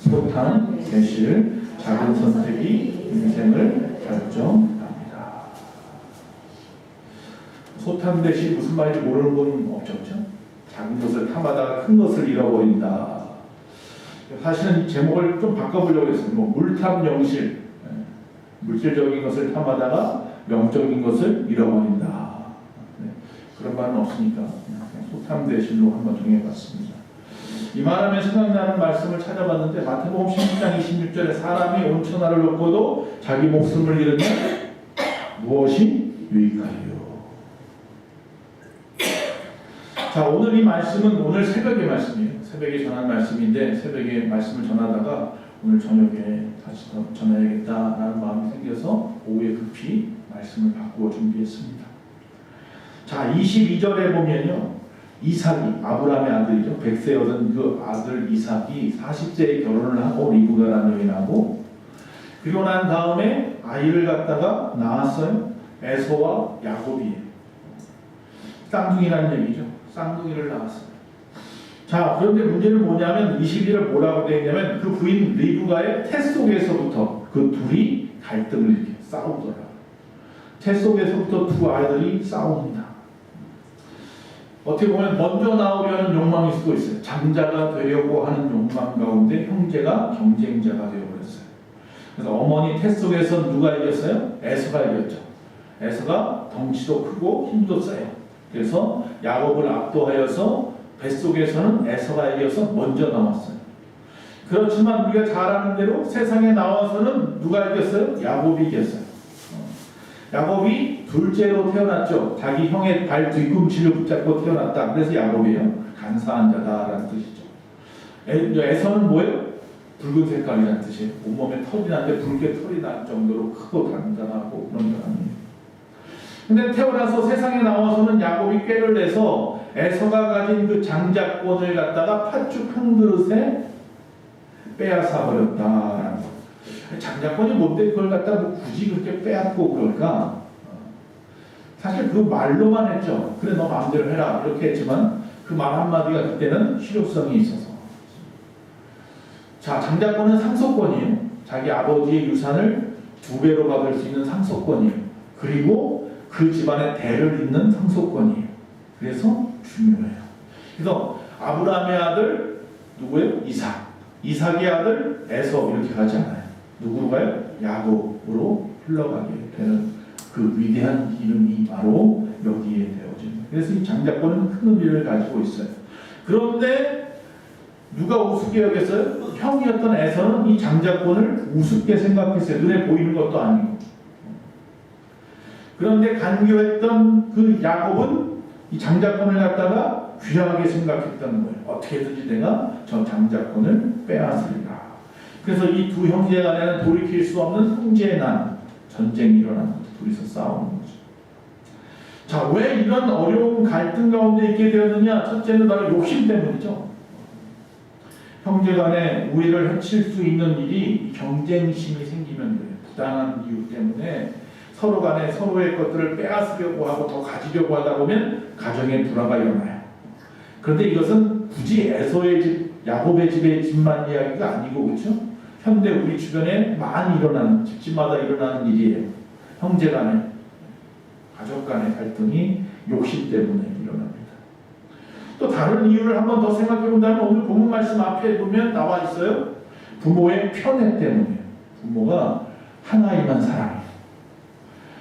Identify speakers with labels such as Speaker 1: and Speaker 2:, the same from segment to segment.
Speaker 1: 소탄, 대실, 작은 선택이 인생을 결정합니다. 소탄 대실 무슨 말인지 모르는 분 없죠? 작은 것을 탐하다가 큰 것을 잃어버린다. 사실은 이 제목을 좀 바꿔보려고 했어요. 물탐 영실, 물질적인 것을 탐하다가 영적인 것을 잃어버린다. 그런 말은 없으니까 소탐 대실로 한번 정해봤습니다. 이 말하면 생각나는 말씀을 찾아봤는데 마태복음 16장 26절에 사람이 온천하를 얻고도 자기 목숨을 잃으면 무엇이 유익하리요. 자, 오늘 이 말씀은 오늘 새벽의 말씀이에요. 새벽에 전한 말씀인데 새벽에 말씀을 전하다가 오늘 저녁에 다시 더 전해야겠다라는 마음이 생겨서 오후에 급히 말씀을 바꾸어 준비했습니다. 자, 22절에 보면요, 이삭이 아브라함의 아들이죠. 100세 얻은 그 아들 이삭이 40세에 결혼을 하고 리브가라는 여인하고, 그리고 난 다음에 아이를 갖다가 낳았어요. 에서와 야곱이에요. 쌍둥이라는 얘기죠. 쌍둥이를 낳았어요. 자, 그런데 문제는 뭐냐면 21을 뭐라고 되어 있냐면 그 부인 리브가의 태 속에서부터 그 둘이 갈등을 이렇게 싸우더라고요. 태 속에서부터 두 아이들이 싸웁니다. 어떻게 보면 먼저 나오려는 욕망일 수도 있어요. 장자가 되려고 하는 욕망 가운데 형제가 경쟁자가 되어버렸어요. 그래서 어머니 태 속에서 누가 이겼어요? 에서가 이겼죠. 에서가 덩치도 크고 힘도 세요. 그래서 야곱을 압도하여서 뱃속에서는 에서가 이겨서 먼저 나왔어요. 그렇지만 우리가 잘 아는 대로 세상에 나와서는 누가 이겼어요? 야곱이 이겼어요. 야곱이 둘째로 태어났죠. 자기 형의 발 뒤꿈치를 붙잡고 태어났다. 그래서 야곱이에요. 간사한 자다라는 뜻이죠. 에서는 뭐예요? 붉은 색깔이라는 뜻이에요. 온몸에 털이 나는데 붉게 털이 날 정도로 크고 단단하고 그런 사람이에요. 근데 태어나서 세상에 나와서는 야곱이 꾀를 내서 에서가 가진 그 장자권을 갖다가 팥죽 한 그릇에 빼앗아 버렸다라는 거. 장자권이 뭔데 그걸 갖다 뭐 굳이 그렇게 빼앗고 그럴까? 사실 그 말로만 했죠. 그래 너 마음대로 해라 이렇게 했지만 그 말 한마디가 그때는 실효성이 있어서. 자, 장자권은 상속권이에요. 자기 아버지의 유산을 2배로 받을 수 있는 상속권이에요. 그리고 그 집안의 대를 잇는 상속권이에요. 그래서 중요해요. 그래서 아브라함의 아들 누구예요? 이삭. 이삭의 아들 에서 이렇게 가지 않아요. 누구로 가요? 야곱으로 흘러가게 되는 그 위대한 이름이 바로 여기에 되어집니다. 그래서 이 장자권은 큰 의미를 가지고 있어요. 그런데 누가 우습게 여겼어요? 형이었던 에서는 이 장자권을 우습게 생각했어요. 눈에 보이는 것도 아니고. 그런데 간교했던 그 야곱은 이 장자권을 갖다가 귀하게 생각했던 거예요. 어떻게든지 내가 저 장자권을 빼앗으리라. 그래서 이 두 형제 간에는 돌이킬 수 없는 형제의 난, 전쟁이 일어나는 거죠. 둘이서 싸우는 거죠. 자, 왜 이런 어려운 갈등 가운데 있게 되었느냐? 첫째는 바로 욕심 때문이죠. 형제 간에 우애를 해칠 수 있는 일이 경쟁심이 생기면 그래요. 부당한 이유 때문에 서로 간에 서로의 것들을 빼앗으려고 하고 더 가지려고 하다 보면 가정에 불화가 일어나요. 그런데 이것은 굳이 에서의 집, 야곱의 집만 이야기가 아니고, 그렇죠? 현대 우리 주변에 많이 일어나는, 집집마다 일어나는 일이에요. 형제 간에, 가족 간의 갈등이 욕심 때문에 일어납니다. 또 다른 이유를 한번 더 생각해 본다면 오늘 본문 말씀 앞에 보면 나와 있어요. 부모의 편애 때문이에요. 부모가 하나이만 사랑해요.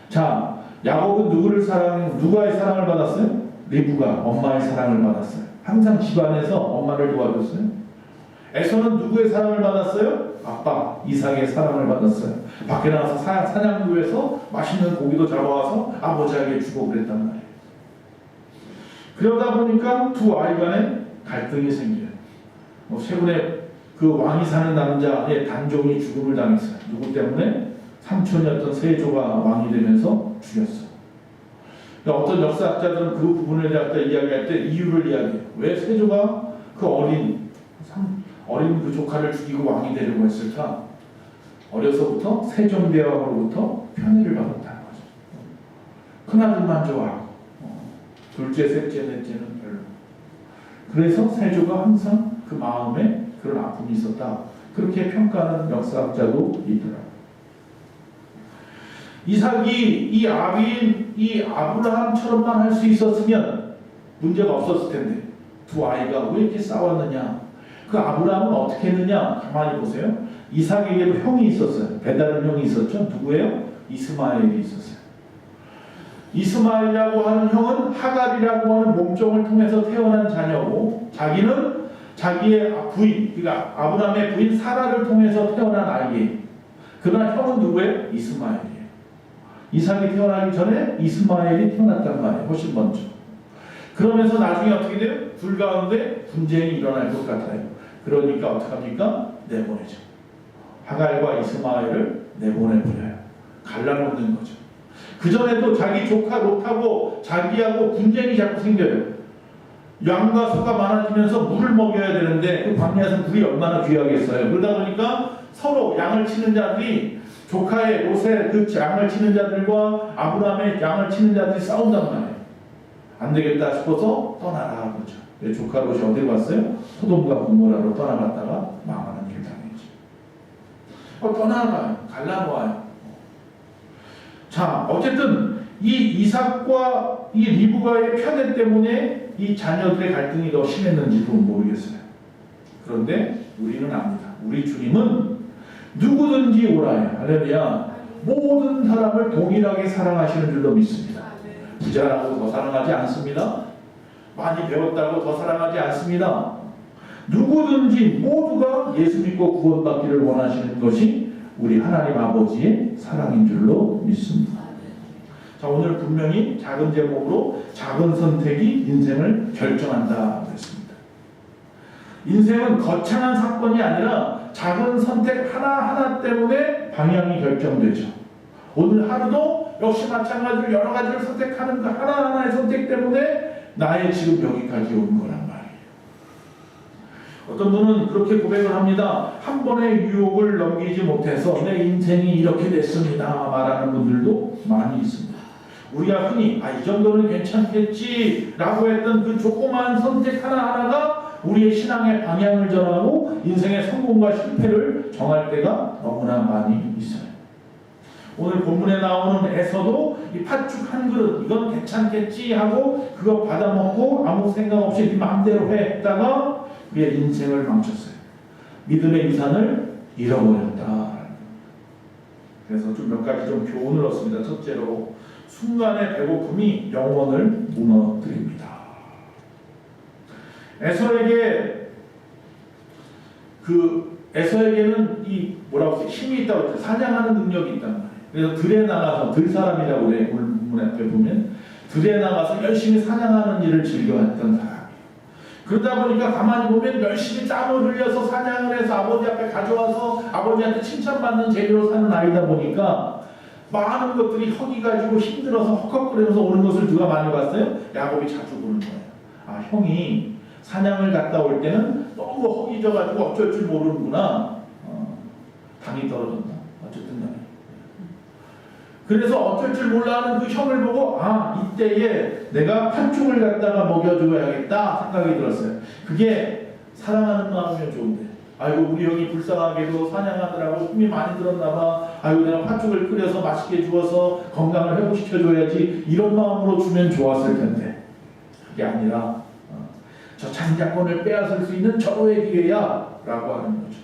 Speaker 1: 자, 야곱은 누구의 사랑을 받았어요? 리브가 엄마의 사랑을 받았어요. 항상 집안에서 엄마를 도와줬어요. 에서는 누구의 사랑을 받았어요? 아빠 이삭의 사랑을 받았어요. 밖에 나가서 사냥구에서 맛있는 고기도 잡아와서 아버지에게 주고 그랬단 말이에요. 그러다 보니까 두 아이 간에 갈등이 생겨요. 최근에 그 왕이 사는 남자의 단종이 죽음을 당했어요. 누구 때문에? 삼촌이었던 세조가 왕이 되면서 죽였어요. 그러니까 어떤 역사학자들은 그 부분에 대해 이야기할 때 이유를 이야기해요. 왜 세조가 그 어린 그 조카를 죽이고 왕이 되려고 했을까? 어려서부터 세종대왕으로부터 편애를 받았다는 거죠. 큰아들만 좋아하고 둘째, 셋째, 넷째는 별로. 그래서 세조가 항상 그 마음에 그런 아픔이 있었다. 그렇게 평가하는 역사학자도 있더라고요. 이삭이 이 아비인 이 아브라함처럼만 할 수 있었으면 문제가 없었을 텐데 두 아이가 왜 이렇게 싸웠느냐? 그 아브라함은 어떻게 했느냐? 가만히 보세요. 이삭에게도 형이 있었어요. 배다른 형이 있었죠. 누구예요? 이스마엘이 있었어요. 이스마엘이라고 하는 형은 하갈이라고 하는 몸종을 통해서 태어난 자녀고, 자기는 자기의 부인, 그러니까 아브라함의 부인 사라를 통해서 태어난 아이예요. 그러나 형은 누구예요? 이스마엘이에요. 이삭이 태어나기 전에 이스마엘이 태어났단 말이에요. 훨씬 먼저. 그러면서 나중에 어떻게 돼요? 둘 가운데 분쟁이 일어날 것 같아요. 그러니까 어떻게 합니까? 내보내죠. 하갈과 이스마엘을 내보내버려요. 갈라놓는 거죠. 그전에도 자기 조카 롯하고 자기하고 분쟁이 자꾸 생겨요. 양과 소가 많아지면서 물을 먹여야 되는데 그 광야에서 물이 얼마나 귀하겠어요. 그러다 보니까 서로 양을 치는 자들이 조카의 롯의 그 양을 치는 자들과 아브라함의 양을 치는 자들이 싸운단 말이에요. 안 되겠다 싶어서 떠나라 그러죠. 조카 롯이 어디로 갔어요? 소돔과 고모라로 떠나갔다가 망하는 길 당했죠. 떠나가요. 갈라놓아요. 자, 어쨌든 이 이삭과 이 리브가의 편애 때문에 이 자녀들의 갈등이 더 심했는지도 모르겠어요. 그런데 우리는 압니다. 우리 주님은 누구든지 오라요. 할렐루야. 모든 사람을 동일하게 사랑하시는 줄로 믿습니다. 부자라고 더 사랑하지 않습니다. 많이 배웠다고 더 사랑하지 않습니다. 누구든지 모두가 예수 믿고 구원받기를 원하시는 것이 우리 하나님 아버지의 사랑인 줄로 믿습니다. 자, 오늘 분명히 작은 제목으로 작은 선택이 인생을 결정한다 그랬습니다. 인생은 거창한 사건이 아니라 작은 선택 하나하나 때문에 방향이 결정되죠. 오늘 하루도 역시 마찬가지로 여러 가지를 선택하는 그 하나하나의 선택 때문에 나의 지금 여기까지 온 거란 말이에요. 어떤 분은 그렇게 고백을 합니다. 한 번의 유혹을 넘기지 못해서 내 인생이 이렇게 됐습니다 말하는 분들도 많이 있습니다. 우리가 흔히 이 정도는 괜찮겠지 라고 했던 그 조그마한 선택 하나하나가 우리의 신앙의 방향을 정하고 인생의 성공과 실패를 정할 때가 너무나 많이 있어요. 오늘 본문에 나오는 에서도 이 팥죽 한 그릇 이건 괜찮겠지 하고 그거 받아먹고 아무 생각 없이 네 마음대로 했다가 그의 인생을 망쳤어요. 믿음의 유산을 잃어버렸다. 그래서 좀 몇 가지 좀 교훈을 얻습니다. 첫째로 순간의 배고픔이 영혼을 무너뜨립니다. 에서에게는 이 뭐라고 힘이 있다고 했죠. 사냥하는 능력이 있단 말이에요. 그래서 들에 나가서 들사람이라고 그래요. 문 앞에 보면 들에 나가서 열심히 사냥하는 일을 즐겨했던 사람이에요. 그러다 보니까 가만히 보면 열심히 땀을 흘려서 사냥을 해서 아버지 앞에 가져와서 아버지한테 칭찬받는 재미로 사는 아이다 보니까 많은 것들이 허기가지고 힘들어서 헉헉거리면서 오는 것을 누가 많이 봤어요? 야곱이 자주 보는 거예요. 형이 사냥을 갔다 올 때는 너무 허기져가지고 어쩔 줄 모르는구나. 당이 떨어졌나? 어쨌든 간에. 그래서 어쩔 줄 몰라하는 그 형을 보고 이때에 내가 팥죽을 갖다가 먹여줘야겠다 생각이 들었어요. 그게 사랑하는 마음이면 좋은데 아이고 우리 형이 불쌍하게도 사냥하느라고 힘이 많이 들었나봐. 아이고 내가 팥죽을 끓여서 맛있게 주어서 건강을 회복시켜줘야지 이런 마음으로 주면 좋았을 텐데 그게 아니라 저 장자권을 빼앗을 수 있는 절호의 기회야 라고 하는 거죠.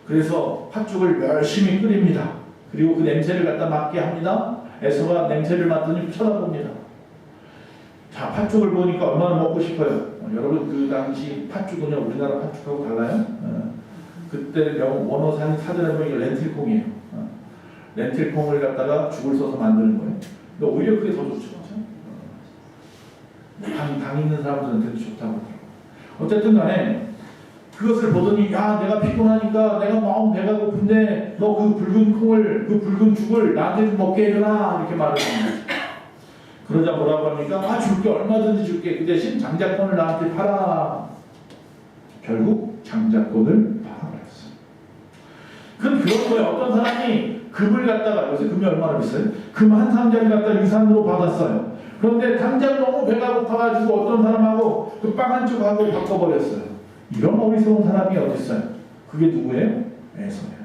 Speaker 1: 그래서 팥죽을 열심히 끓입니다. 그리고 그 냄새를 갖다 맡게 합니다. 에서가 냄새를 맡더니 쳐다봅니다. 자, 팥죽을 보니까 얼마나 먹고 싶어요. 여러분 그 당시 팥죽은요 우리나라 팥죽하고 달라요. 그때 원어산 사전에 보면 렌틸콩이에요. 렌틸콩을 갖다가 죽을 써서 만드는 거예요. 근데 오히려 그게 더 좋죠. 당 있는 사람들한테도 좋다고 하더라고요. 어쨌든 간에 그것을 보더니 내가 피곤하니까 내가 마음 배가 고픈데 너 그 붉은 콩을 그 붉은 죽을 나한테 좀 먹게 해줘라 이렇게 말을 합니다. 그러자 뭐라고 합니까? 줄게 얼마든지 줄게. 그 대신 장자권을 나한테 팔아. 결국 장자권을 팔아버렸어요. 그건 그런 거예요. 어떤 사람이 금을 갖다가 요새 금이 얼마나 비싸요? 금 한 상자를 갖다 유산으로 받았어요. 그런데 당장 너무 배가 고파가지고 어떤 사람하고 그 빵 한 쪽하고 바꿔버렸어요. 이런 어리석은 사람이 어디 있어요? 그게 누구예요? 에서예요.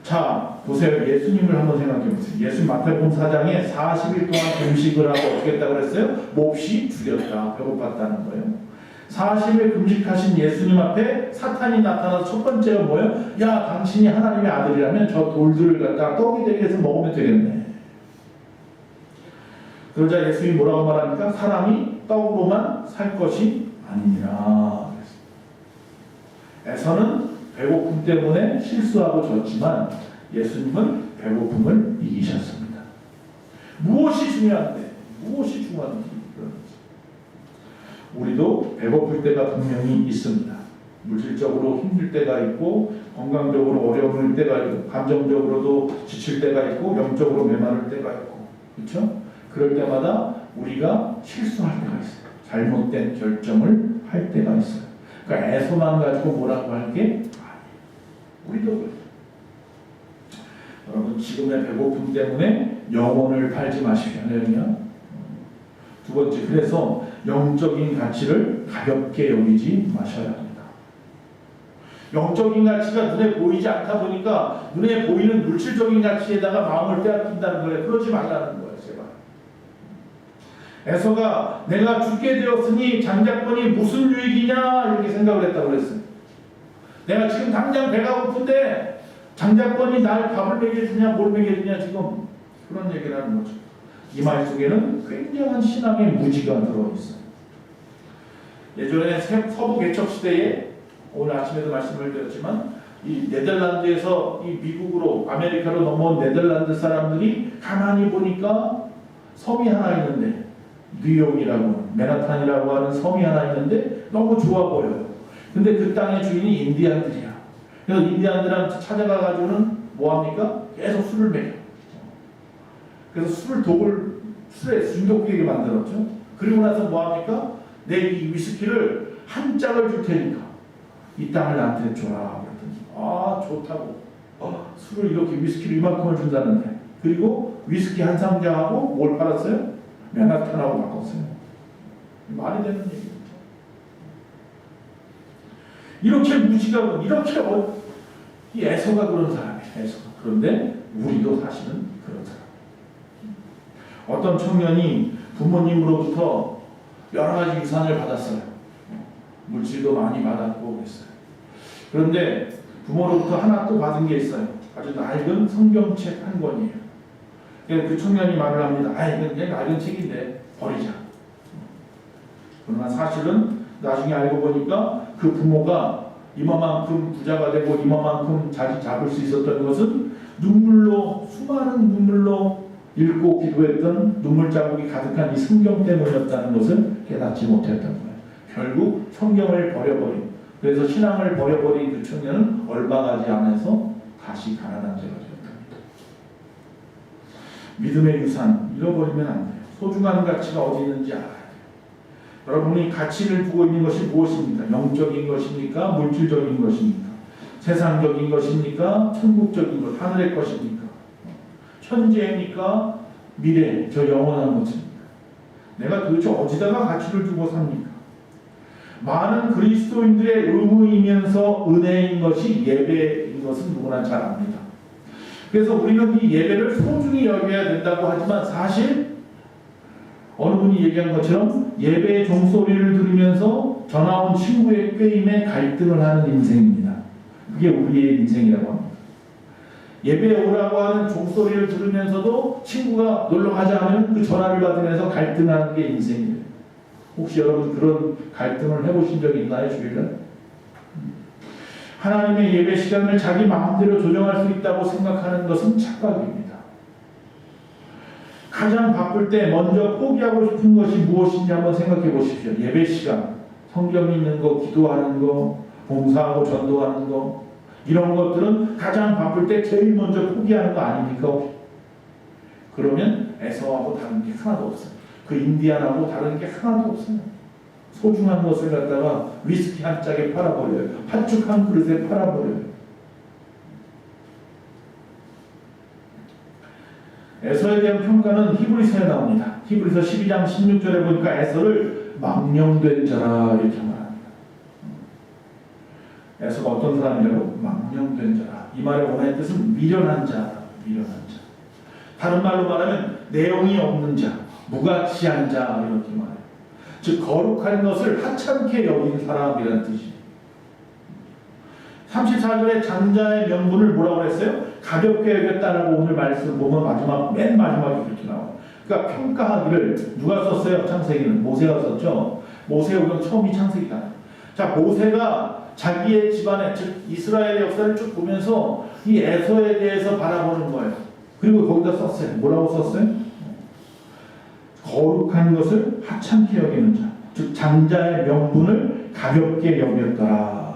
Speaker 1: 자, 보세요. 예수님을 한번 생각해 보세요. 예수님 마태복음 4장에 40일 동안 금식을 하고 어떻게 했다고 그랬어요? 몹시 죽였다. 배고팠다는 거예요. 40일 금식하신 예수님 앞에 사탄이 나타나서 첫 번째가 뭐예요? 야, 당신이 하나님의 아들이라면 저 돌들을 갖다가 떡이 되게 해서 먹으면 되겠네. 그러자 예수님이 뭐라고 말합니까? 사람이 떡으로만 살 것이 아니니라. 에서는 배고픔 때문에 실수하고 졌지만 예수님은 배고픔을 이기셨습니다. 무엇이 중요한데? 무엇이 중요한지 우리도 배고플 때가 분명히 있습니다. 물질적으로 힘들 때가 있고 건강적으로 어려울 때가 있고 감정적으로도 지칠 때가 있고 영적으로 메마를 때가 있고 그렇죠? 그럴 때마다 우리가 실수할 때가 있어요. 잘못된 결정을 할 때가 있어요. 그러니까 애서만 가지고 뭐라고 할 게 아니에요. 우리도 그래요. 여러분 지금의 배고픔 때문에 영혼을 팔지 마십시오. 두 번째, 그래서 영적인 가치를 가볍게 여기지 마셔야 합니다. 영적인 가치가 눈에 보이지 않다 보니까 눈에 보이는 물질적인 가치에다가 마음을 빼앗긴다는 거예요. 그러지 말라는 거예요. 제발. 에서가 내가 죽게 되었으니 장자권이 무슨 유익이냐 이렇게 생각을 했다고 그랬어요. 내가 지금 당장 배가 고픈데 장자권이 날 밥을 먹여주냐 뭘 먹여주냐 지금 그런 얘기를 하는 거죠. 이 말 속에는 굉장한 신앙의 무지가 들어있어요. 예전에 서부 개척 시대에 오늘 아침에도 말씀을 드렸지만 이 네덜란드에서 이 미국으로 아메리카로 넘어온 네덜란드 사람들이 가만히 보니까 섬이 하나 있는데 뉴욕이라고 맨하탄이라고 하는 섬이 하나 있는데 너무 좋아 보여요. 근데 그 땅의 주인이 인디안들이야. 그래서 인디안들한테 찾아가가지고는 뭐합니까? 계속 술을 먹여. 그래서 술에 중독되게 만들었죠. 그리고 나서 뭐합니까? 내 이 위스키를 한 짝을 줄 테니까 이 땅을 나한테 줘라. 그랬더니 아 좋다고. 술을 이렇게 위스키를 이만큼을 준다는데 그리고 위스키 한 상자하고 뭘 팔았어요? 맨하탄하고 바꿨어요. 말이 되는 얘기입니다. 이렇게 무지가 이렇게 이 에서가 그런 사람이에요. 에서가. 그런데 우리도 사실은 그런 사람. 어떤 청년이 부모님으로부터 여러 가지 유산을 받았어요. 물질도 많이 받았고 그랬어요. 그런데 부모로부터 하나 또 받은 게 있어요. 아주 낡은 성경책 한 권이에요. 그 청년이 말을 합니다. 이건 그냥 낡은 책인데 버리자. 그러나 사실은 나중에 알고 보니까 그 부모가 이만큼 부자가 되고 이만큼 자리 잡을 수 있었던 것은 눈물로 수많은 눈물로 읽고 기도했던 눈물 자국이 가득한 이 성경 때문이었다는 것을 깨닫지 못했던 거예요. 결국 성경을 버려버린 그래서 신앙을 버려버린 그 청년은 얼마 가지 않아서 다시 가난한 자가 되었답니다. 믿음의 유산 잃어버리면 안 돼요. 소중한 가치가 어디 있는지 알아야 돼요. 여러분이 가치를 두고 있는 것이 무엇입니까? 영적인 것입니까? 물질적인 것입니까? 세상적인 것입니까? 천국적인 것, 하늘의 것입니까? 현재입니까? 미래, 저 영원한 것입니까? 내가 도대체 어디다가 가치를 두고 삽니까? 많은 그리스도인들의 의무이면서 은혜인 것이 예배인 것은 누구나 잘 압니다. 그래서 우리는 이 예배를 소중히 여겨야 된다고 하지만 사실 어느 분이 얘기한 것처럼 예배의 종소리를 들으면서 전화온 친구의 꾀임에 갈등을 하는 인생입니다. 그게 우리의 인생이라고 합니다. 예배에 오라고 하는 종소리를 들으면서도 친구가 놀러가자 하면 그 전화를 받으면서 갈등하는 게 인생이에요. 혹시 여러분 그런 갈등을 해보신 적이 있나요? 주일날? 하나님의 예배 시간을 자기 마음대로 조정할 수 있다고 생각하는 것은 착각입니다. 가장 바쁠 때 먼저 포기하고 싶은 것이 무엇인지 한번 생각해 보십시오. 예배 시간, 성경 읽는 거, 기도하는 거, 봉사하고 전도하는 거 이런 것들은 가장 바쁠 때 제일 먼저 포기하는 거 아닙니까? 그러면 에서하고 다른 게 하나도 없어요. 그 인디안하고 다른 게 하나도 없어요. 소중한 것을 갖다가 위스키 한 짝에 팔아버려요. 팥죽 한 그릇에 팔아버려요. 에서에 대한 평가는 히브리서에 나옵니다. 히브리서 12장 16절에 보니까 에서를 망령된 자라 이렇게 말합니다. 에서가 어떤 사람이라고? 망령된 자라. 이 말의 원하는 뜻은 미련한 자, 미련한 자. 다른 말로 말하면 내용이 없는 자, 무가치한 자 이렇게 말해요. 즉 거룩한 것을 하찮게 여긴 사람이라는 뜻이에요. 34절에 장자의 명분을 뭐라고 했어요? 가볍게 여겼다라고 오늘 말씀 보면 맨 마지막에 그렇게 나와요. 그러니까 평가하기를 누가 썼어요? 창세기는 모세가 썼죠. 모세오경 처음이 창세기다. 자, 모세가 자기의 집안의 즉 이스라엘의 역사를 쭉 보면서 이 에서에 대해서 바라보는 거예요. 그리고 거기다 썼어요. 뭐라고 썼어요? 거룩한 것을 하찮게 여기는 자, 즉 장자의 명분을 가볍게 여겼더라.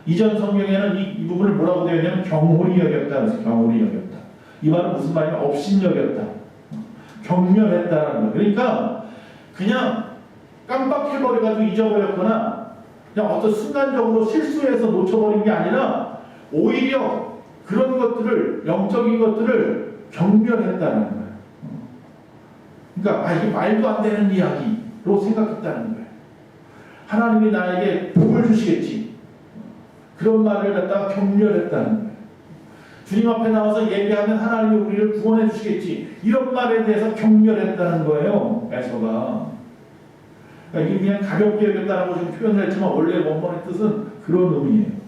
Speaker 1: 이전 성경에는 이 부분을 뭐라고 되어 있냐면 경홀히 여겼다. 그래서 경홀히 여겼다. 이 말은 무슨 말이냐면 업신여겼다. 경멸했다라는 거예요. 그러니까 그냥 깜빡해버려가지고 잊어버렸거나 그냥 어떤 순간적으로 실수해서 놓쳐버린 게 아니라 오히려 그런 것들을 영적인 것들을 경멸했다는 거예요. 그러니까 이게 말도 안 되는 이야기로 생각했다는 거예요. 하나님이 나에게 복을 주시겠지. 그런 말을 갖다가 경멸했다는 거예요. 주님 앞에 나와서 예배하면 하나님이 우리를 구원해 주시겠지. 이런 말에 대해서 경멸했다는 거예요. 에서가. 그러니까 이게 그냥 가볍게 여겼다라고 지금 표현을 했지만 원래 원문의 뜻은 그런 의미예요.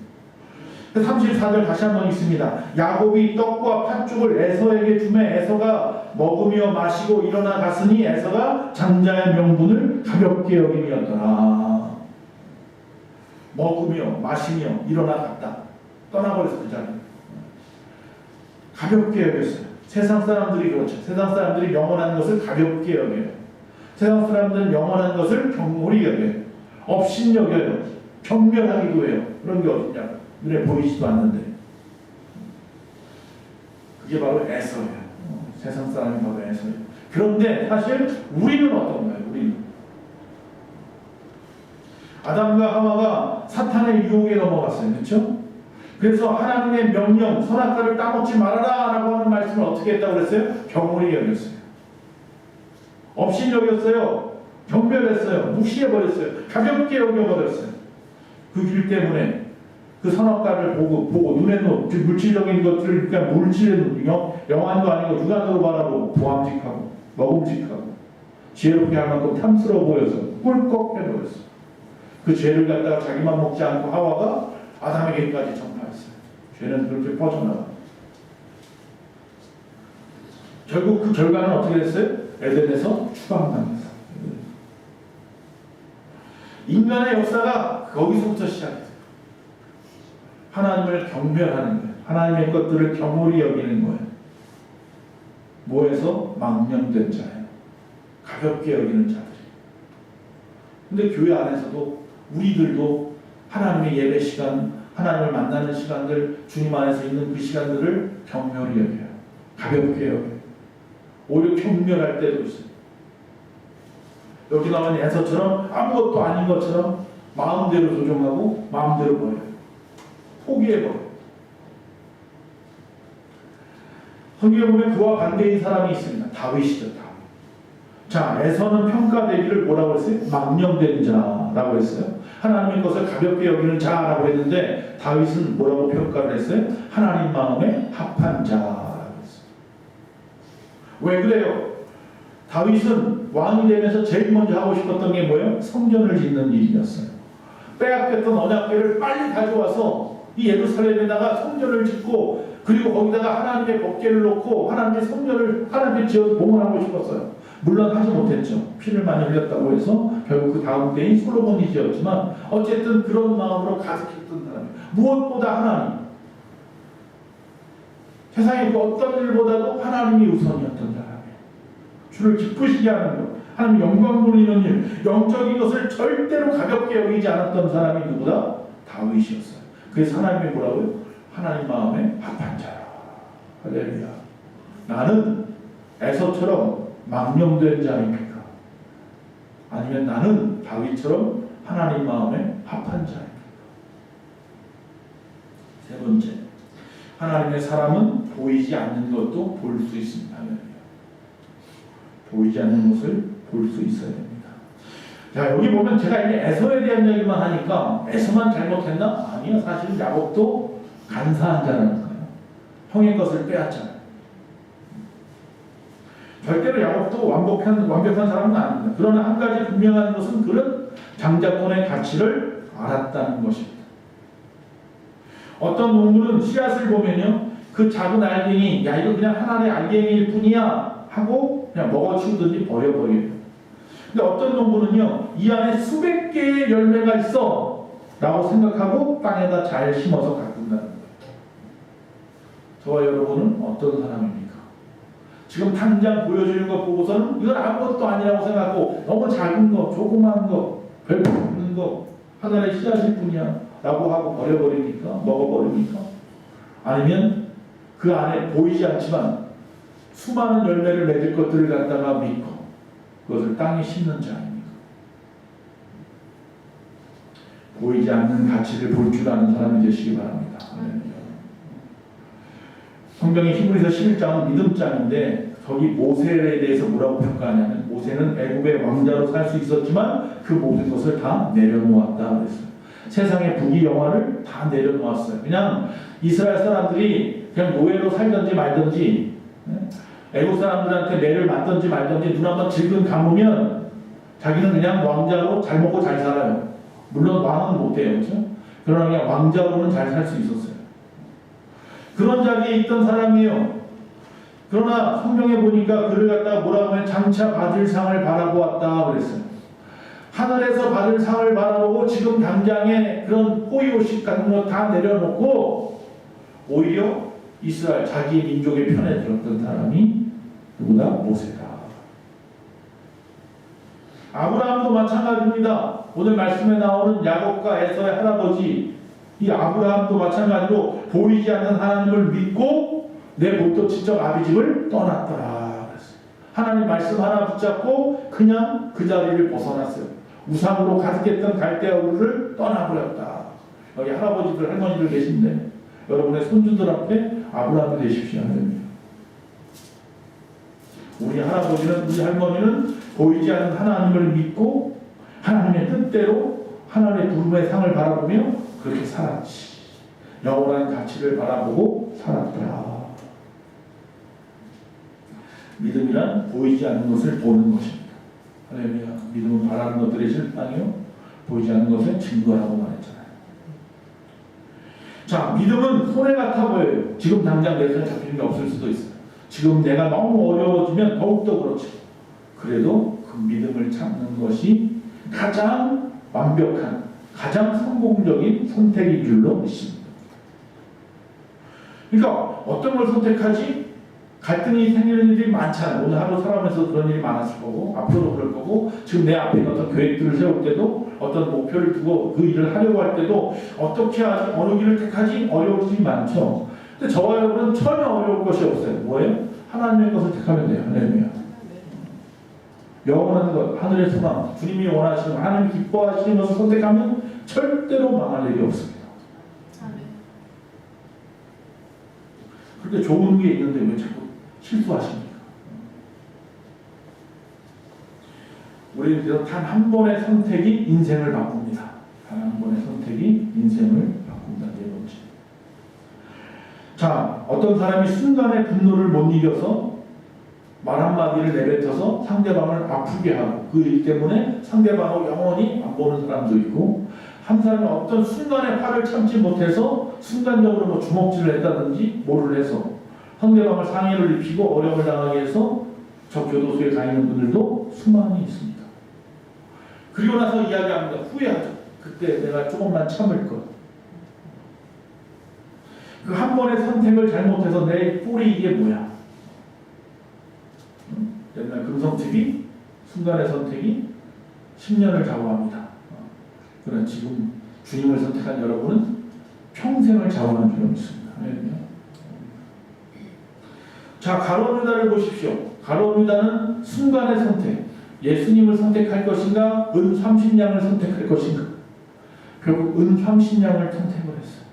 Speaker 1: 34절 다시 한번 있습니다. 야곱이 떡과 팥죽을 에서에게 주매 에서가 먹으며 마시고 일어나 갔으니 에서가 장자의 명분을 가볍게 여김이었더라. 먹으며 마시며 일어나 갔다. 떠나버렸어 그 자리. 가볍게 여겼어요. 세상 사람들이 그렇죠. 세상 사람들이 영원한 것을 가볍게 여겨요. 세상 사람들은 영원한 것을 경홀히 여겨요. 업신 여겨요. 경멸하기도 해요. 그런 게 어딨냐고. 눈에 보이지도 않는데. 그게 바로 에서예요. 세상 사람이 바로 에서예요. 그런데 사실 우리는 어떤가요? 우리는 아담과 하와가 사탄의 유혹에 넘어갔어요. 그렇죠? 그래서 하나님의 명령 선악과를 따먹지 말아라 라고 하는 말씀을 어떻게 했다고 그랬어요? 경홀히 여겼어요. 업신 여겼어요. 경멸했어요. 무시해버렸어요. 가볍게 여겨버렸어요. 그 길 때문에 그 선악과를 보고 눈에는 물질적인 것들을 그러니까 물질의 눈이요 영안도 아니고 육안으로 바라보고 보암직하고 먹음직하고 지혜롭게 할 만큼 탐스러워 보여서 꿀꺽 해버렸어요. 그 죄를 갖다가 자기만 먹지 않고 하와가 아담에게까지 전파했어요. 죄는 그렇게 퍼져나가. 결국 그 결과는 어떻게 됐어요? 에덴에서 추방당했어요. 인간의 역사가 거기서부터 시작했어요. 하나님을 경멸하는 거예요. 하나님의 것들을 경홀히 여기는 거예요. 뭐에서? 망령된 자예요. 가볍게 여기는 자들이. 근데 교회 안에서도 우리들도 하나님의 예배 시간, 하나님을 만나는 시간들, 주님 안에서 있는 그 시간들을 경멸히 여겨요. 가볍게 여겨요. 오히려 경멸할 때도 있어요. 여기 나오는 에서처럼 아무것도 아닌 것처럼 마음대로 조종하고 마음대로 버려요. 포기해버려요. 성경에 보면 그와 반대인 사람이 있습니다. 다윗이죠. 다윗. 자, 에서는 평가되기를 뭐라고 했어요? 망령된 자라고 했어요. 하나님의 것을 가볍게 여기는 자라고 했는데 다윗은 뭐라고 평가를 했어요? 하나님 마음에 합한 자라고 했어요. 왜 그래요? 다윗은 왕이 되면서 제일 먼저 하고 싶었던 게 뭐예요? 성전을 짓는 일이었어요. 빼앗겼던 언약궤를 빨리 가져와서 이 예루살렘에다가 성전을 짓고 그리고 거기다가 하나님의 법궤를 놓고 하나님의 성전을 하나님께 지어서 봉헌하고 싶었어요. 물론 하지 못했죠. 피를 많이 흘렸다고 해서 결국 그 다음 때인 솔로몬이 지었지만 어쨌든 그런 마음으로 가득했던 사람이에요. 무엇보다 하나님. 세상의 그 어떤 일보다도 하나님이 우선이었던 사람이에요. 주를 기쁘시게 하는 것, 하나님 영광 돌리는 일, 영적인 것을 절대로 가볍게 여기지 않았던 사람이 누구다? 다윗이었어요. 그래서 하나님이 뭐라고요? 하나님 마음에 합한 자라. 할렐루야. 나는 에서처럼 망령된 자입니까? 아니면 나는 다윗처럼 하나님 마음에 합한 자입니까? 세 번째, 하나님의 사람은 보이지 않는 것도 볼 수 있습니다. 보이지 않는 것을 볼 수 있어야 됩니다. 자, 여기 보면 제가 이제 에서에 대한 얘기만 하니까 에서만 잘못했나? 아니요. 사실은 야곱도 간사한 자라는 거예요. 형의 것을 빼앗잖아요. 절대로 야곱도 완벽한 사람은 아닙니다. 그러나 한 가지 분명한 것은 그는 장자권의 가치를 알았다는 것입니다. 어떤 농부는 씨앗을 보면요, 그 작은 알갱이, 야 이거 그냥 하나의 알갱이일 뿐이야 하고 그냥 먹어치우든지 버려버려요. 근데 어떤 농부는요, 이 안에 수백 개의 열매가 있어 라고 생각하고 땅에다 잘 심어서 가꾼다는 거예요. 저와 여러분은 어떤 사람입니까? 지금 당장 보여주는 것 보고서는 이건 아무것도 아니라고 생각하고 너무 작은 거, 조그마한 거, 별거 없는 거, 하나의 씨앗일 뿐이야 라고 하고 버려버립니까? 먹어버립니까? 아니면 그 안에 보이지 않지만 수많은 열매를 맺을 것들을 갖다가 믿고 그것을 땅에 심는 자입니까? 보이지 않는 가치를 볼 줄 아는 사람이 되시기 바랍니다. 성경의 히브리서 11장은 믿음장인데 거기 모세에 대해서 뭐라고 평가하냐면 모세는 애굽의 왕자로 살 수 있었지만 그 모든 것을 다 내려놓았다 그랬어요. 세상의 부귀영화를 다 내려놓았어요. 그냥 이스라엘 사람들이 그냥 노예로 살든지 말든지 애국 사람들한테 매를 맞든지 말든지 눈 한번 질끈 감으면 자기는 그냥 왕자로 잘 먹고 잘 살아요. 물론 왕은 못해요. 그렇죠? 그러나 그냥 왕자로는 잘 살 수 있었어요. 그런 자리에 있던 사람이에요. 그러나 성경에 보니까 그를 갖다가 뭐라고 하면 장차 받을 상을 바라보았다 그랬어요. 하늘에서 받을 상을 바라보고 지금 당장에 그런 호의호식 같은 거 다 내려놓고 오히려 이스라엘 자기 민족의 편에 들었던 사람이 누구다? 모세다. 아브라함도 마찬가지입니다. 오늘 말씀에 나오는 야곱과 에서의 할아버지 이 아브라함도 마찬가지로 보이지 않는 하나님을 믿고 내 본토 친척 아비집을 떠났더라 그랬어요. 하나님 말씀 하나 붙잡고 그냥 그 자리를 벗어났어요. 우상으로 가득했던 갈대아 우르를 떠나버렸다. 여기 할아버지들 할머니들 계신데 여러분의 손주들 앞에 아브라함이 되십시오. 우리 할아버지는 우리 할머니는 보이지 않는 하나님을 믿고 하나님의 뜻대로 하나님의 부름의 상을 바라보며 그렇게 살았지. 영원한 가치를 바라보고 살았더라. 믿음이란 보이지 않는 것을 보는 것입니다. 할렐루야. 믿음은 바라는 것들의 실상이요 보이지 않는 것의 증거라고 말했잖아요. 자, 믿음은 손해 같아 보여요. 지금 당장 내 손에 잡히는 게 없을 수도 있어요. 지금 내가 너무 어려워지면 더욱더 그렇죠. 그래도 그 믿음을 찾는 것이 가장 완벽한, 가장 성공적인 선택인 줄로 믿습니다. 그러니까 어떤 걸 선택하지? 갈등이 생기는 일이 많잖아요. 오늘 하루 살아가면서 그런 일이 많았을 거고 앞으로도 그럴 거고 지금 내 앞에 어떤 계획들을 세울 때도 어떤 목표를 두고 그 일을 하려고 할 때도 어떻게 하지? 어느 길을 택하지? 어려울 일이 많죠. 근데 저와 여러분은 전혀 어려울 것이 없어요. 뭐예요? 하나님의 것을 택하면 돼요. 할렐루야. 영원한 것, 하늘의 소망, 주님이 원하시는 하나님 기뻐하시는 것을 선택하면 절대로 망할 일이 없습니다. 그렇게 좋은 게 있는데 왜 자꾸 실수하십니까? 우리는 단 한 번의 선택이 인생을 바꿉니다. 단 한 번의 선택이 인생을 바꾼다. 네 번째. 자, 어떤 사람이 순간의 분노를 못 이겨서 말 한마디를 내뱉어서 상대방을 아프게 하고 그 일 때문에 상대방을 영원히 안 보는 사람도 있고 한 사람이 어떤 순간의 화를 참지 못해서 순간적으로 뭐 주먹질을 했다든지 뭐를 해서 상대방을 상해를 입히고 어려움을 당하게 해서 저 교도소에 가 있는 분들도 수많이 있습니다. 그리고 나서 이야기합니다. 후회하죠. 그때 내가 조금만 참을 것. 그 한 번의 선택을 잘못해서 내 꼴이 이게 뭐야? 옛날 금성TV 순간의 선택이 10년을 좌우합니다. 그러나 지금 주님을 선택한 여러분은 평생을 좌우하는 줄로 믿습니다. 자, 가룟유다를 보십시오. 가룟유다는 순간의 선택. 예수님을 선택할 것인가, 은 30냥을 선택할 것인가. 결국 은 30냥을 선택을 했어요.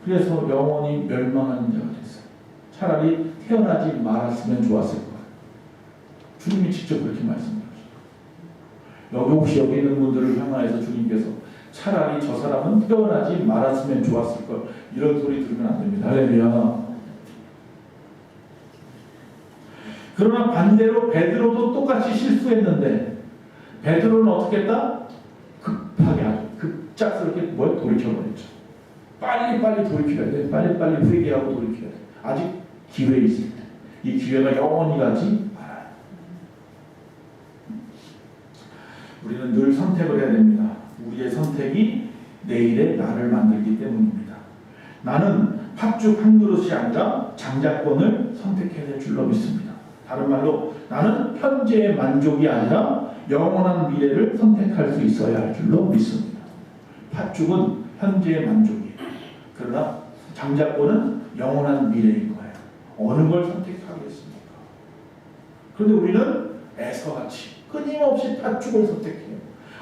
Speaker 1: 그래서 영원히 멸망하는 자가 됐어요. 차라리 태어나지 말았으면 좋았을 거예요. 주님이 직접 그렇게 말씀하셨어요. 여기 혹시 여기 있는 분들을 향하여서 주님께서 차라리 저 사람은 태어나지 말았으면 좋았을 걸, 이런 소리 들으면 안 됩니다. 할렐루야. 그러나 반대로 베드로도 똑같이 실수했는데, 베드로는 어떻게 했다? 급하게 아주 급작스럽게 돌이켜버렸죠. 빨리빨리 돌이켜야 돼. 빨리빨리 회개하고 돌이켜야 돼. 아직 기회 있을 때. 이 기회가 영원히 가지 말아요. 우리는 늘 선택을 해야 됩니다. 우리의 선택이 내일의 나를 만들기 때문입니다. 나는 팥죽 한 그릇이 아니라 장자권을 선택해야 될 줄로 믿습니다. 다른 말로 나는 현재의 만족이 아니라 영원한 미래를 선택할 수 있어야 할 줄로 믿습니다. 팥죽은 현재의 만족이에요. 그러나 장자권은 영원한 미래인 거예요. 어느 걸 선택하겠습니까? 그런데 우리는 에서같이 끊임없이 팥죽을 선택해요.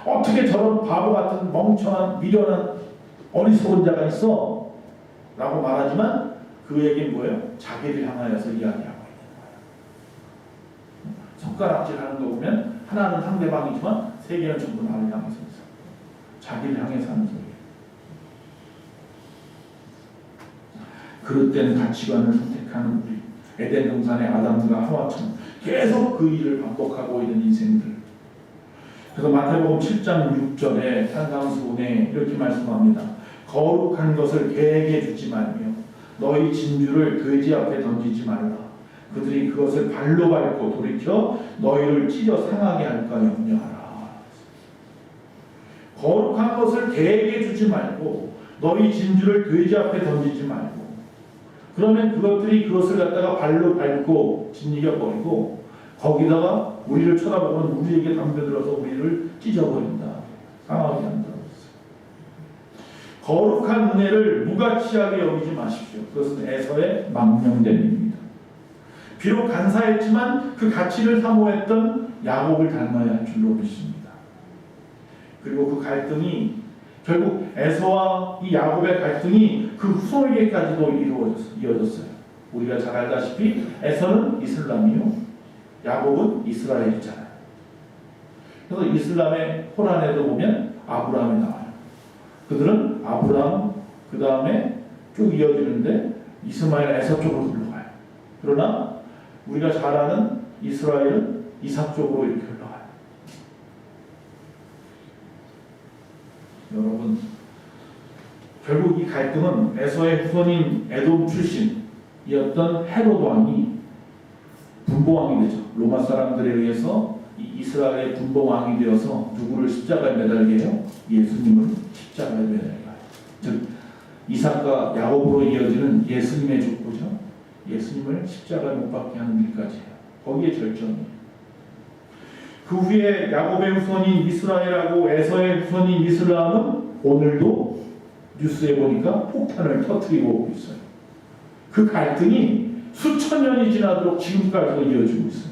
Speaker 1: 어떻게 저런 바보 같은 멍청한 미련한 어리석은 자가 있어? 라고 말하지만 그에게 뭐예요? 자기를 향하여서 이야기하고 있는 거예요. 손가락질 하는 거 보면 하나는 상대방이지만 세 개는 전부 나를 향해서 있어요. 자기를 향해서 하는 소리예요. 그릇된 가치관을 선택하는 우리, 에덴 동산의 아담과 하와처럼 계속 그 일을 반복하고 있는 인생들. 그래서 마태복음 7장 6절에 탄상수훈에 이렇게 말씀합니다. 거룩한 것을 개에게 주지 말며 너희 진주를 돼지 앞에 던지지 말라. 그들이 그것을 발로 밟고 돌이켜 너희를 찢어 상하게 할까 염려하라. 거룩한 것을 개에게 주지 말고 너희 진주를 돼지 앞에 던지지 말고, 그러면 그것들이 그것을 갖다가 발로 밟고 짓이겨버리고 거기다가 우리를 쳐다보면 우리에게 담벼들어서 우리를 찢어버린다. 상하게 한다. 거룩한 은혜를 무가치하게 여기지 마십시오. 그것은 에서의 망명됨입니다. 비록 간사했지만 그 가치를 사모했던 야곱을 닮아야 할 줄로 믿습니다. 그리고 그 갈등이 결국 에서와 이 야곱의 갈등이 그 후손에게까지도 이어졌어요. 우리가 잘 알다시피 에서는 이슬람이요, 야곱은 이스라엘이잖아요. 그래서 이슬람의 코란에도 보면 아브라함이 나와요. 그들은 아브라함, 그 다음에 쭉 이어지는데 이스마엘, 에서 쪽으로 흘러가요. 그러나 우리가 잘 아는 이스라엘은 이삭 쪽으로 이렇게 흘러가요. 여러분, 결국 이 갈등은 에서의 후손인 에돔 출신이었던 헤롯 왕이 분봉왕이 되죠. 로마 사람들에 의해서 이 이스라엘의 분봉왕이 되어서 누구를 십자가에 매달게 해요? 예수님을 십자가에 매달게 해요. 즉 이삭과 야곱으로 이어지는 예수님의 족보죠. 예수님을 십자가에 못 박게 하는 일까지 해요. 거기에 절정이에요. 그 후에 야곱의 후손인 이스라엘하고 에서의 후손인 이슬람은 오늘도 뉴스에 보니까 폭탄을 터뜨리고 오고 있어요. 그 갈등이 수천 년이 지나도록 지금까지도 이어지고 있어요.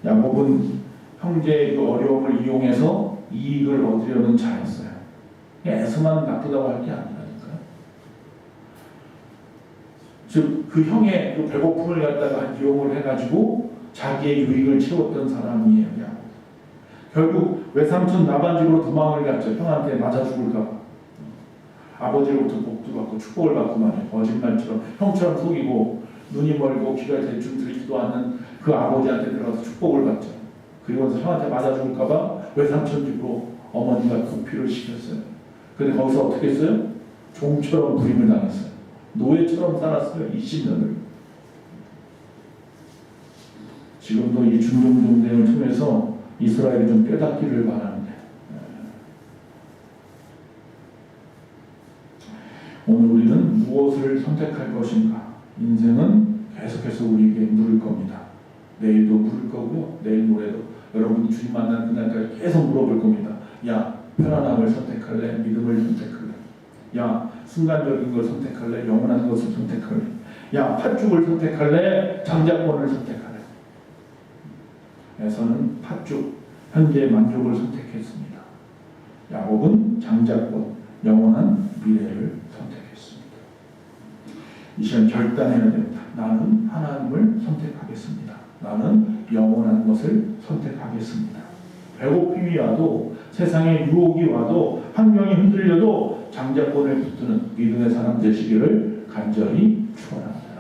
Speaker 1: 야곱은 형제의 그 어려움을 이용해서 이익을 얻으려는 자였어요. 에서만 나쁘다고 할 게 아니라니까요. 즉 그 형의 그 배고픔을 갖다가 이용을 해가지고 자기의 유익을 채웠던 사람이에요. 야곱. 결국 외삼촌 라반 집으로 도망을 갔죠. 형한테 맞아 죽을까 봐. 아버지로부터 복도 받고 축복을 받고 말이에요. 거짓말처럼 형처럼 속이고 눈이 멀고 귀가 대충 들리지도 않는 그 아버지한테 들어가서 축복을 받죠. 그리고서 형한테 맞아 죽을까 봐 외삼촌 집으로 어머니가 구피를 시켰어요. 근데 거기서 어떻게 했어요? 종처럼 부림을 당했어요. 노예처럼 살았어요. 20년을. 지금도 이 중동전쟁을 통해서 이스라엘이 좀 깨닫기를 바라는데, 오늘 우리는 무엇을 선택할 것인가? 인생은 계속해서 우리에게 물을 겁니다. 내일도 물을 거고요. 내일 모레도 여러분이 주님 만나는 그날까지 계속 물어볼 겁니다. 야, 편안함을 선택할래? 믿음을 선택할래? 야, 순간적인 걸 선택할래? 영원한 것을 선택할래? 야, 팥죽을 선택할래? 장자권을 선택할래? 에서는 팥죽, 현재의 만족을 선택했습니다. 야곱은 장자권, 영원한 미래를 선택했습니다. 이 시간 결단해야 됩니다. 나는 하나님을 선택하겠습니다. 나는 영원한 것을 선택하겠습니다. 배고픔이 와도 세상에 유혹이 와도 환경이 흔들려도 장자권을 붙드는 믿음의 사람 되시기를 간절히 축원합니다.